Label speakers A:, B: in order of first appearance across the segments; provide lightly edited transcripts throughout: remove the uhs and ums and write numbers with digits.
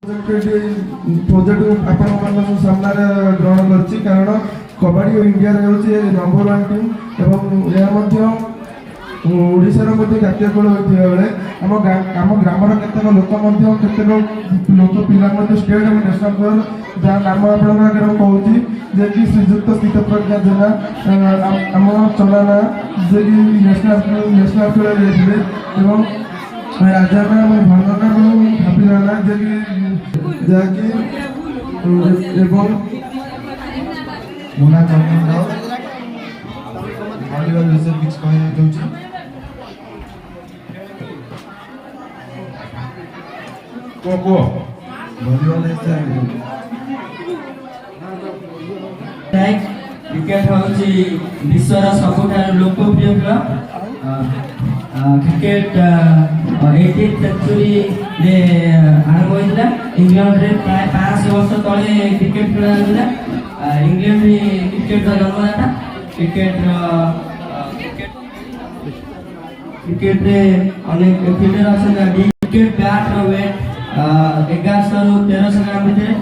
A: Project आपण सामने ग्रहण कर कारण कबड्डी इंडिया नंबर 1 टीम एवं ओडिशार जातीय खेल होता बेले आम ग्रामर केतक लोक केतक लोक पिला स्टेट और नेशनल खेल जहाँ नाम आपको कहूँ जे कि श्रीजुक्त स्थित प्रज्ञा जेना आम चलाना जे कि नेशनल खेल जाते राजा भावना भाभी राणा जे कि जहाँकि मुना चंदन राव भलिबल विषय किसी कहना
B: क्रिकेट हूँ विश्वर सबुठ लोकप्रिय खेल क्रिकेट 18th सेंचुरी आरंभ होता इंग्लैंड रे प्राय 500 वर्ष तले क्रिकेट खेल इंग्लैंड में क्रिकेट का जन्मदाता क्रिकेट रे अनेक फील्डर अच्छा क्रिकेट बैट वेट 1100 रु 1300 ग्राम भितर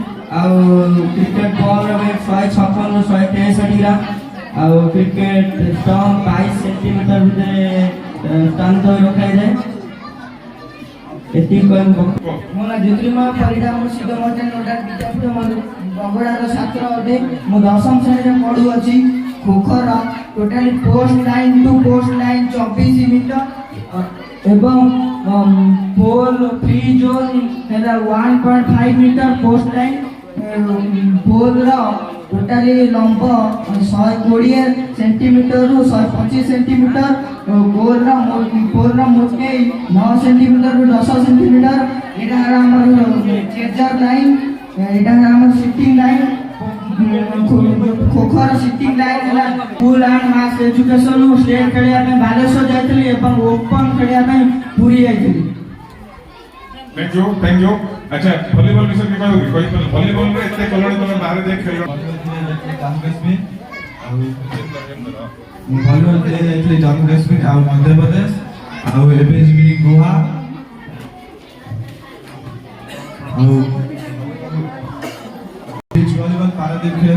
B: क्रिकेट बॉल वेट 156 रु 163 ग्राम क्रिकेट स्टंप 22 सेंटीमीटर भितर स्थान तो रखा जाए एति कोन मोला ज्योतिर्मय परिडा मु सिद्धमर्जन नोडा विद्यापीठ बगड़ार छात्र अटे मु 10म श्रेणी रे पढु अछि खोखर totally post line to post line 24 metre एवं पोल फ्री जोन हैला 1.5 मीटर पोस्ट लाइन पोल रा टोटली लंब 120 सेंटीमीटर रु 125 सेंटीमीटर गोल रा पोल रा मोटे 9 सेंटीमीटर रु 10 सेंटीमीटर एटा हमर चेजार लाइन एटा हमर सिटिंग लाइन खोखर सिटिंग लाइन है full and mass education state खेलिया में बालेश्वर जाइतली एवं ओपन खेलिया में पूरी जाइतली।
C: थैंक यू अच्छा वॉलीबॉल विषय के कहू कोई वॉलीबॉल में एते कलर तमे बाहर देख खेल
A: जम्मू कश्मीर वॉलीबॉल खेले जम्मू कश्मीर और मध्य प्रदेश और एपीएसबी गोवा और बीच वॉलीबॉल पारादीप खेले